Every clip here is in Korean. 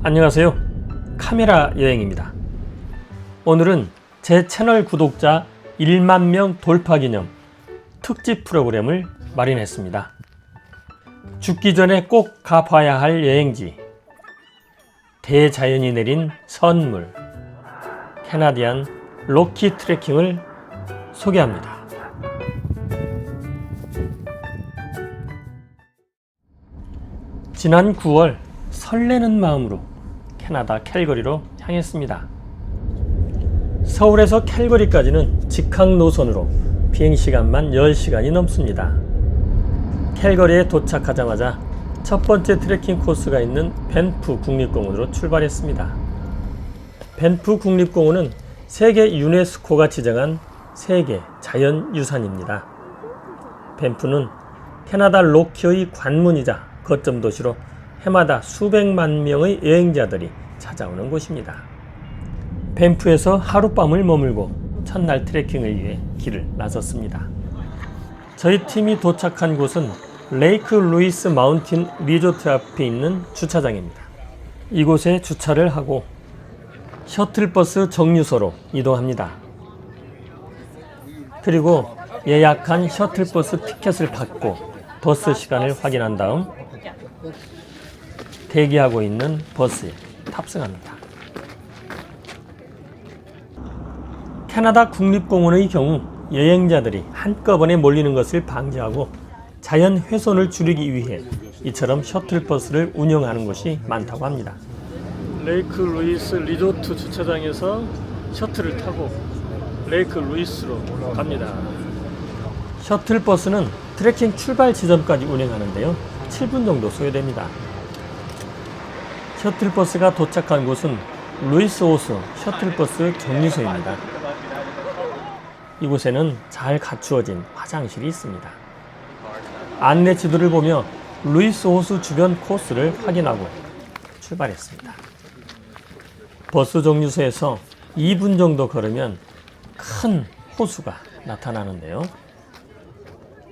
안녕하세요. 카메라 여행입니다. 오늘은 제 채널 구독자 1만 명 돌파 기념 특집 프로그램을 마련했습니다. 죽기 전에 꼭 가봐야 할 여행지, 대자연이 내린 선물, 캐나디안 로키 트레킹을 소개합니다. 지난 9월 설레는 마음으로 캐나다 캘거리로 향했습니다. 서울에서 캘거리까지는 직항 노선으로 비행시간만 10시간이 넘습니다. 캘거리에 도착하자마자 첫 번째 트레킹 코스가 있는 밴프 국립공원으로 출발했습니다. 밴프 국립공원은 세계 유네스코가 지정한 세계 자연유산입니다. 밴프는 캐나다 로키의 관문이자 거점 도시로 해마다 수백만 명의 여행자들이 찾아오는 곳입니다. 밴프에서 하룻밤을 머물고 첫날 트레킹을 위해 길을 나섰습니다. 저희 팀이 도착한 곳은 레이크 루이스 마운틴 리조트 앞에 있는 주차장입니다. 이곳에 주차를 하고 셔틀버스 정류소로 이동합니다. 그리고 예약한 셔틀버스 티켓을 받고 버스 시간을 확인한 다음 대기하고 있는 버스에 탑승합니다. 캐나다 국립공원의 경우 여행자들이 한꺼번에 몰리는 것을 방지하고 자연 훼손을 줄이기 위해 이처럼 셔틀버스를 운영하는 곳이 많다고 합니다. 레이크 루이스 리조트 주차장에서 셔틀을 타고 레이크 루이스로 갑니다. 셔틀버스는 트레킹 출발 지점까지 운행하는데요, 7분 정도 소요됩니다. 셔틀버스가 도착한 곳은 루이스 호수 셔틀버스 정류소입니다. 이곳에는 잘 갖추어진 화장실이 있습니다. 안내 지도를 보며 루이스 호수 주변 코스를 확인하고 출발했습니다. 버스 정류소에서 2분 정도 걸으면 큰 호수가 나타나는데요,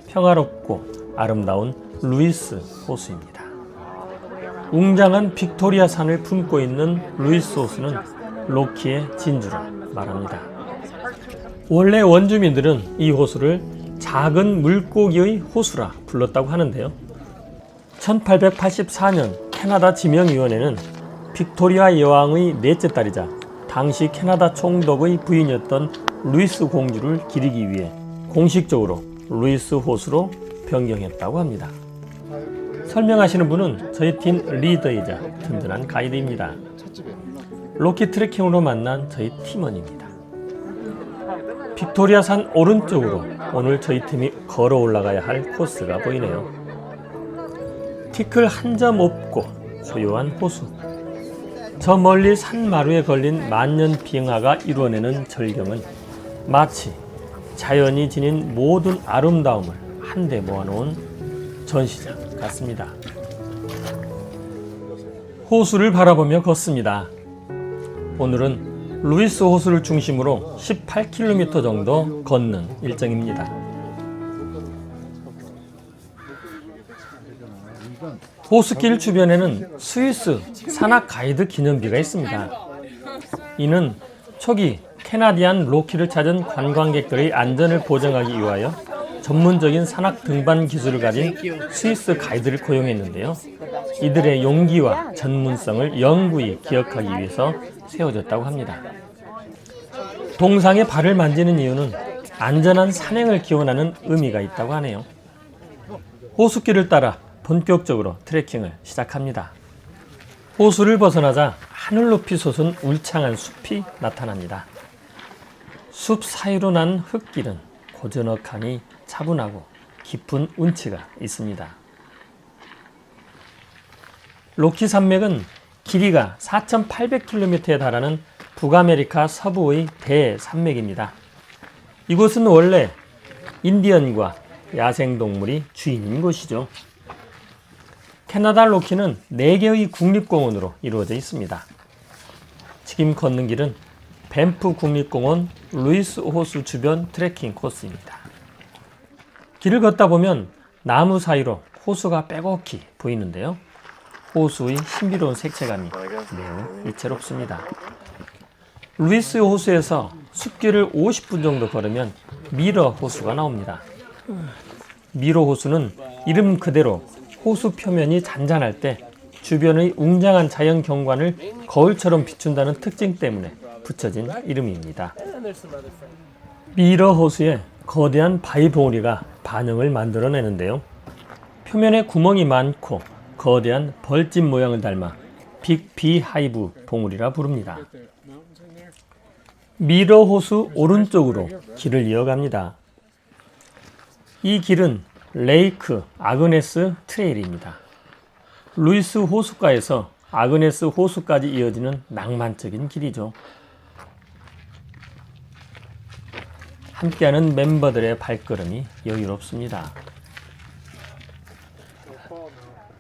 평화롭고 아름다운 루이스 호수입니다. 웅장한 빅토리아 산을 품고 있는 루이스 호수는 로키의 진주라 말합니다. 원래 원주민들은 이 호수를 작은 물고기의 호수라 불렀다고 하는데요, 1884년 캐나다 지명위원회는 빅토리아 여왕의 넷째 딸이자 당시 캐나다 총독의 부인이었던 루이스 공주를 기리기 위해 공식적으로 루이스 호수로 변경했다고 합니다. 설명하시는 분은 저희 팀 리더이자 든든한 가이드입니다. 로키 트레킹으로 만난 저희 팀원입니다. 빅토리아 산 오른쪽으로 오늘 저희 팀이 걸어 올라가야 할 코스가 보이네요. 티끌 한 점 없고 고요한 호수, 저 멀리 산마루에 걸린 만년 빙하가 이루어내는 절경은 마치 자연이 지닌 모든 아름다움을 한데 모아놓은 전시장 같습니다. 호수를 바라보며 걷습니다. 오늘은 루이스 호수를 중심으로 18km 정도 걷는 일정입니다. 호수길 주변에는 스위스 산악 가이드 기념비가 있습니다. 이는 초기 캐나디안 로키를 찾은 관광객들의 안전을 보장하기 위하여 전문적인 산악 등반 기술을 가진 스위스 가이드를 고용했는데요, 이들의 용기와 전문성을 영구히 기억하기 위해서 세워졌다고 합니다. 동상에 발을 만지는 이유는 안전한 산행을 기원하는 의미가 있다고 하네요. 호수길을 따라 본격적으로 트레킹을 시작합니다. 호수를 벗어나자 하늘 높이 솟은 울창한 숲이 나타납니다. 숲 사이로 난 흙길은 고즈넉하니 차분하고 깊은 운치가 있습니다. 로키 산맥은 길이가 4,800km에 달하는 북아메리카 서부의 대산맥입니다. 이곳은 원래 인디언과 야생동물이 주인인 곳이죠. 캐나다 로키는 4개의 국립공원으로 이루어져 있습니다. 지금 걷는 길은 밴프 국립공원 루이스 호수 주변 트레킹 코스입니다. 길을 걷다 보면 나무 사이로 호수가 빼곡히 보이는데요, 호수의 신비로운 색채감이 매우 일채롭습니다. 루이스 호수에서 숲길을 50분 정도 걸으면 미러 호수가 나옵니다. 미러 호수는 이름 그대로 호수 표면이 잔잔할 때 주변의 웅장한 자연 경관을 거울처럼 비춘다는 특징 때문에 붙여진 이름입니다. 미러 호수에 거대한 바위 봉우리가 반영을 만들어내는데요. 표면에 구멍이 많고 거대한 벌집 모양을 닮아 빅 비하이브 봉우리라 부릅니다. 미러 호수 오른쪽으로 길을 이어갑니다. 이 길은 레이크 아그네스 트레일입니다. 루이스 호수가에서 아그네스 호수까지 이어지는 낭만적인 길이죠. 함께하는 멤버들의 발걸음이 여유롭습니다.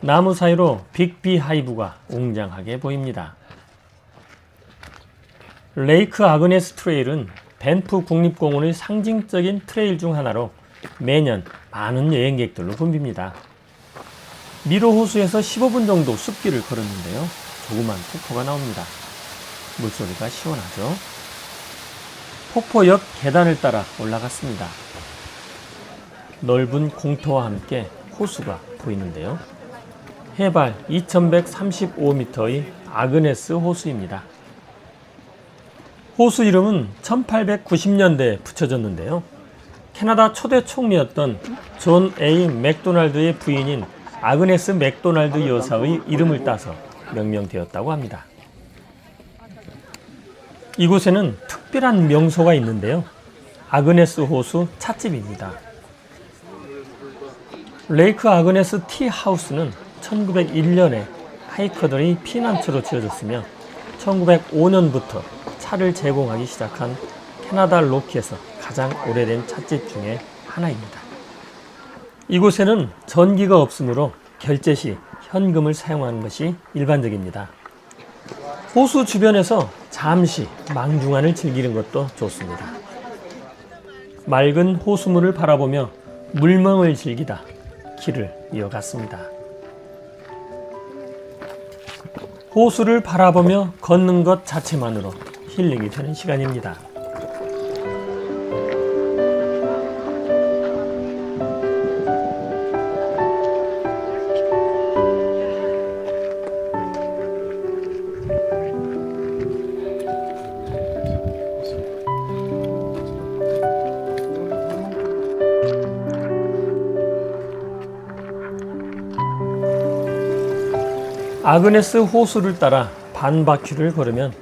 나무 사이로 빅비하이브가 웅장하게 보입니다. 레이크 아그네스 트레일은 밴프 국립공원의 상징적인 트레일 중 하나로 매년 많은 여행객들로 붐빕니다. 미러 호수에서 15분 정도 숲길을 걸었는데요. 조그만 폭포가 나옵니다. 물소리가 시원하죠. 폭포 옆 계단을 따라 올라갔습니다. 넓은 공터와 함께 호수가 보이는데요. 해발 2135m의 아그네스 호수입니다. 호수 이름은 1890년대에 붙여졌는데요. 캐나다 초대 총리였던 존 A. 맥도날드의 부인인 아그네스 맥도날드 여사의 이름을 따서 명명되었다고 합니다. 이곳에는 특별한 명소가 있는데요. 아그네스 호수 찻집입니다. 레이크 아그네스 티 하우스는 1901년에 하이커들의 피난처로 지어졌으며 1905년부터 차를 제공하기 시작한 캐나다 로키에서 가장 오래된 찻집 중에 하나입니다. 이곳에는 전기가 없으므로 결제 시 현금을 사용하는 것이 일반적입니다. 호수 주변에서 잠시 망중한을 즐기는 것도 좋습니다. 맑은 호수물을 바라보며 물멍을 즐기다 길을 이어갔습니다. 호수를 바라보며 걷는 것 자체만으로 힐링이 되는 시간입니다. 아그네스 호수를 따라 반 바퀴를 걸으면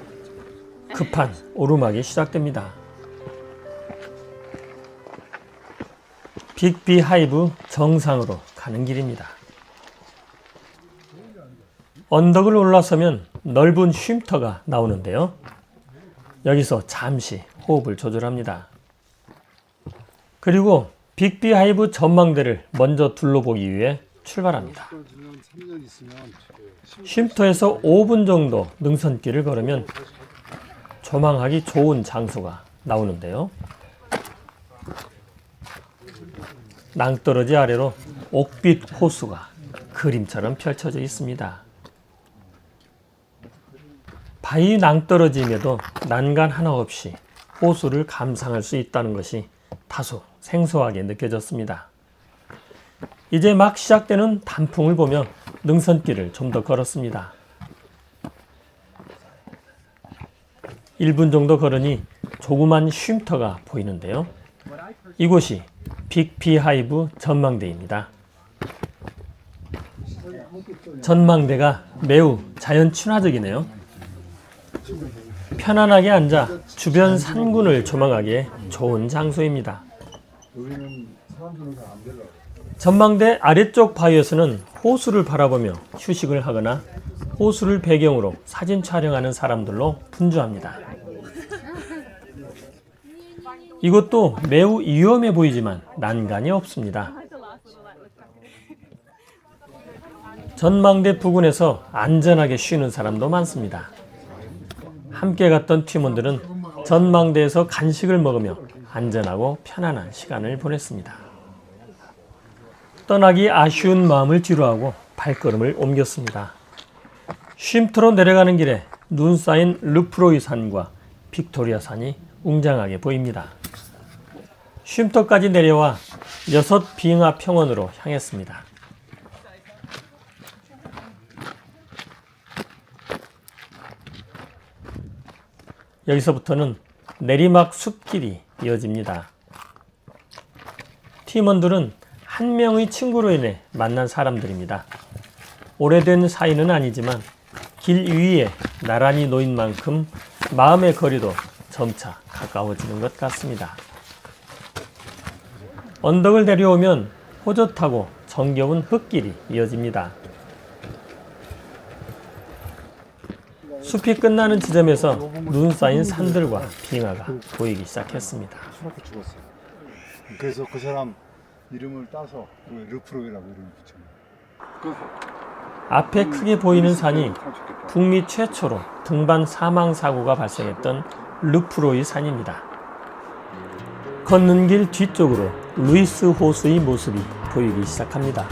급한 오르막이 시작됩니다. 빅비하이브 정상으로 가는 길입니다. 언덕을 올라서면 넓은 쉼터가 나오는데요. 여기서 잠시 호흡을 조절합니다. 그리고 빅비하이브 전망대를 먼저 둘러보기 위해 출발합니다. 쉼터에서 5분 정도 능선길을 걸으면 조망하기 좋은 장소가 나오는데요. 낭떠러지 아래로 옥빛 호수가 그림처럼 펼쳐져 있습니다. 바위 낭떠러지임에도 난간 하나 없이 호수를 감상할 수 있다는 것이 다소 생소하게 느껴졌습니다. 이제 막 시작되는 단풍을 보며 능선길을 좀 더 걸었습니다. 1분 정도 걸으니 조그만 쉼터가 보이는데요. 이곳이 빅비하이브 전망대입니다. 전망대가 매우 자연 친화적이네요. 편안하게 앉아 주변 산군을 조망하기에 좋은 장소입니다. 전망대 아래쪽 바위에서는 호수를 바라보며 휴식을 하거나 호수를 배경으로 사진 촬영하는 사람들로 분주합니다. 이것도 매우 위험해 보이지만 난간이 없습니다. 전망대 부근에서 안전하게 쉬는 사람도 많습니다. 함께 갔던 팀원들은 전망대에서 간식을 먹으며 안전하고 편안한 시간을 보냈습니다. 떠나기 아쉬운 마음을 뒤로하고 발걸음을 옮겼습니다. 쉼터로 내려가는 길에 눈 쌓인 르프로이 산과 빅토리아 산이 웅장하게 보입니다. 쉼터까지 내려와 6 빙하 평원으로 향했습니다. 여기서부터는 내리막 숲길이 이어집니다. 팀원들은 한 명의 친구로 인해 만난 사람들입니다. 오래된 사이는 아니지만 길 위에 나란히 놓인 만큼 마음의 거리도 점차 가까워지는 것 같습니다. 언덕을 내려오면 호젓하고 정겨운 흙길이 이어집니다. 숲이 끝나는 지점에서 눈 쌓인 산들과 빙하가 보이기 시작했습니다. 수락해 죽었어요. 그래서 그 사람 이름을 따서 르프로이라고 이름을 붙였어요. 앞에 크게 보이는 산이 북미 최초로 등반 사망 사고가 발생했던 르프로이 산입니다. 걷는 길 뒤쪽으로 루이스 호수의 모습이 보이기 시작합니다.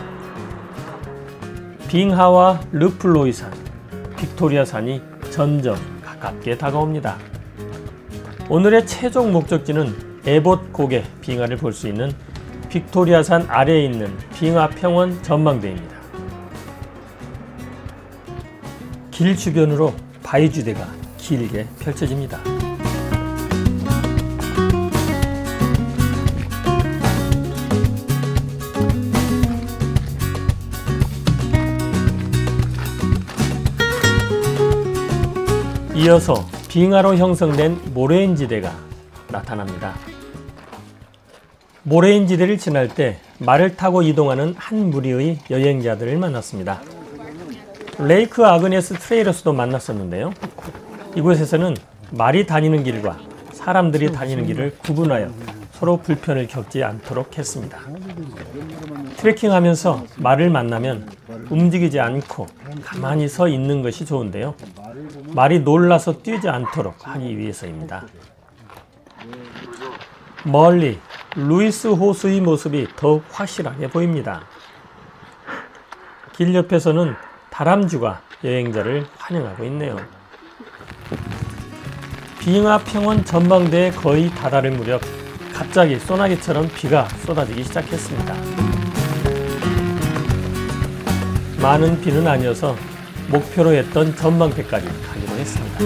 빙하와 르프로이 산, 빅토리아 산이 점점 가깝게 다가옵니다. 오늘의 최종 목적지는 에봇 고개 빙하를 볼 수 있는 빅토리아 산 아래에 있는 빙하 평원 전망대입니다. 길 주변으로 바위주대가 길게 펼쳐집니다. 이어서 빙하로 형성된 모래인지대가 나타납니다. 모래인지대를 지날 때 말을 타고 이동하는 한 무리의 여행자들을 만났습니다. 레이크 아그네스 트레일에서도 만났었는데요. 이곳에서는 말이 다니는 길과 사람들이 다니는 길을 구분하여 서로 불편을 겪지 않도록 했습니다. 트레킹하면서 말을 만나면 움직이지 않고 가만히 서 있는 것이 좋은데요. 말이 놀라서 뛰지 않도록 하기 위해서입니다. 멀리 루이스 호수의 모습이 더욱 확실하게 보입니다. 길 옆에서는 다람쥐가 여행자를 환영하고 있네요. 빙하 평원 전망대에 거의 다다를 무렵 갑자기 소나기처럼 비가 쏟아지기 시작했습니다. 많은 비는 아니어서 목표로 했던 전망대까지 가기로 했습니다.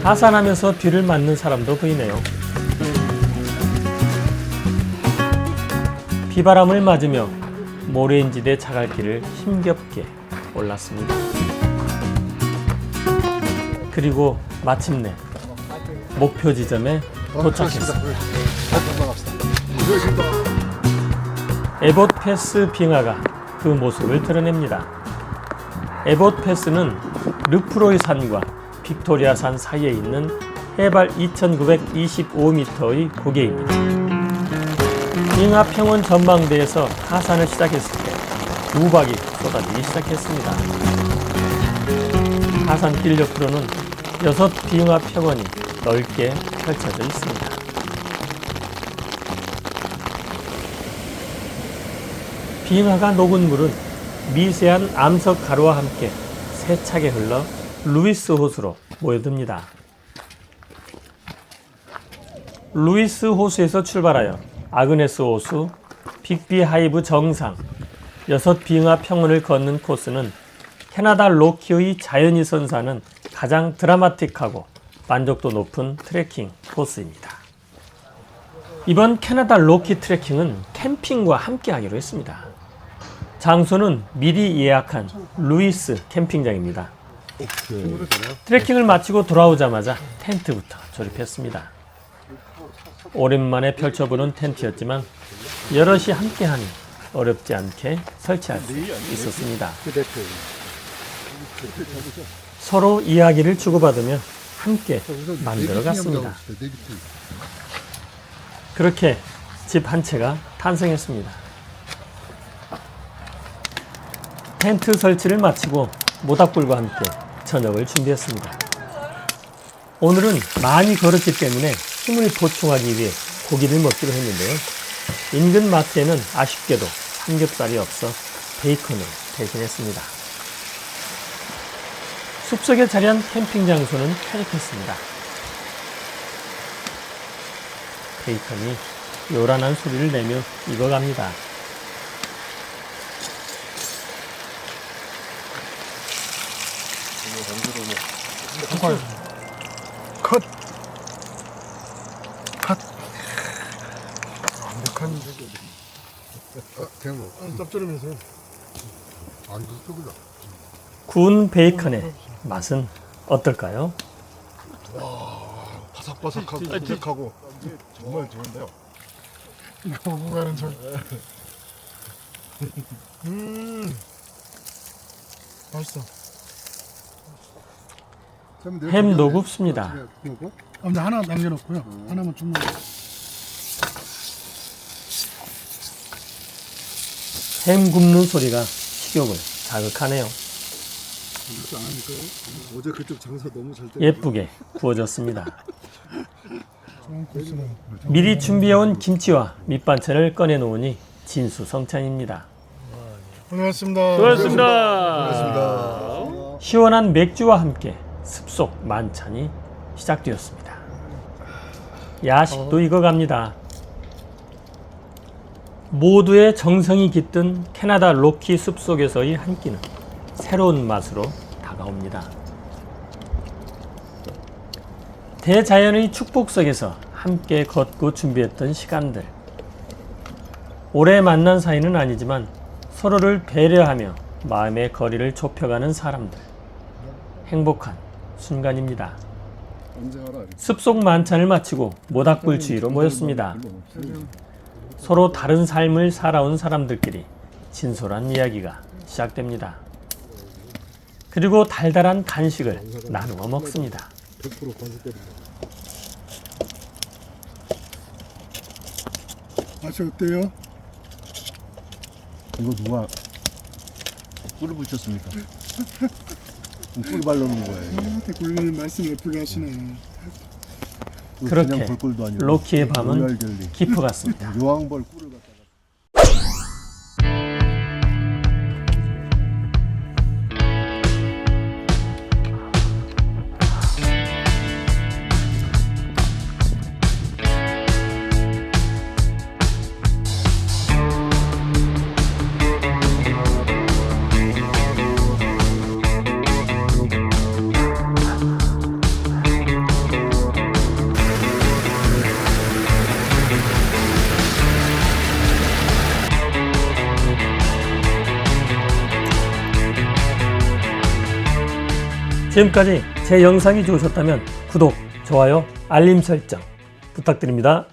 하산하면서 비를 맞는 사람도 보이네요. 비바람을 맞으며 모래인지대 자갈길을 힘겹게 올랐습니다. 그리고 마침내 목표 지점에 도착했습니다. 에봇 패스 빙하가 그 모습을 드러냅니다. 에봇 패스는 르프로이 산과 빅토리아 산 사이에 있는 해발 2,925m의 고개입니다. 빙하 평원 전망대에서 하산을 시작했을 때 우박이 쏟아지기 시작했습니다. 하산길 옆으로는 6 빙하 평원이 넓게 펼쳐져 있습니다. 빙하가 녹은 물은 미세한 암석 가루와 함께 세차게 흘러 루이스 호수로 모여듭니다. 루이스 호수에서 출발하여 아그네스 호수, 빅비 하이브 정상, 6 빙하 평원을 걷는 코스는 캐나다 로키의 자연이 선사하는 가장 드라마틱하고 만족도 높은 트레킹 코스입니다. 이번 캐나다 로키 트레킹은 캠핑과 함께 하기로 했습니다. 장소는 미리 예약한 루이스 캠핑장입니다. 트레킹을 마치고 돌아오자마자 텐트부터 조립했습니다. 오랜만에 펼쳐보는 텐트였지만 여럿이 함께하니 어렵지 않게 설치할 수 있었습니다. 서로 이야기를 주고받으며 함께 만들어갔습니다. 그렇게 집 한 채가 탄생했습니다. 텐트 설치를 마치고 모닥불과 함께 저녁을 준비했습니다. 오늘은 많이 걸었기 때문에 힘을 보충하기 위해 고기를 먹기로 했는데요. 인근 마트에는 아쉽게도 삼겹살이 없어 베이컨을 대신했습니다. 숲속에 자리한 캠핑 장소는 쾌적했습니다. 베이컨이 요란한 소리를 내며 익어갑니다. 컷! 컷! 완벽한 대모. 짭조름해서요. 안 좋습니다. 구운 베이컨의 맛은 어떨까요? 바삭바삭하고 쫀득하고 정말 좋은데요. 먹어가는 절. 맛있어. 햄도 굽습니다. 근데 하나 남겨놓고요. 하나만 주면. 햄 굽는 소리가 식욕을 자극하네요. 어제 그쪽 장사 너무 잘 예쁘게 구워졌습니다. 미리 준비해온 김치와 밑반찬을 꺼내놓으니 진수성찬입니다. 고생하셨습니다. 수고하셨습니다. 시원한 맥주와 함께 습속 만찬이 시작되었습니다. 야식도 익어갑니다. 모두의 정성이 깃든 캐나다 로키 숲속에서의 한 끼는 새로운 맛으로 다가옵니다. 대자연의 축복 속에서 함께 걷고 준비했던 시간들. 오래 만난 사이는 아니지만 서로를 배려하며 마음의 거리를 좁혀가는 사람들. 행복한 순간입니다. 숲속 만찬을 마치고 모닥불 주위로 모였습니다. 서로 다른 삶을 살아온 사람들끼리 진솔한 이야기가 시작됩니다. 그리고 달달한 간식을 나누어 먹습니다. 맛이 어때요? 이거 누가 꿀을 붙였습니까? 꿀 발라놓은 거예요. 꿀 말씀 예쁘게 하시네. 이거 그렇게 그냥 볼꿀도 아니고 로키의 밤은 로얄 젤리. 깊어갔습니다. 요왕벌 꿀을 갖다가. 지금까지 제 영상이 좋으셨다면 구독, 좋아요, 알림 설정 부탁드립니다.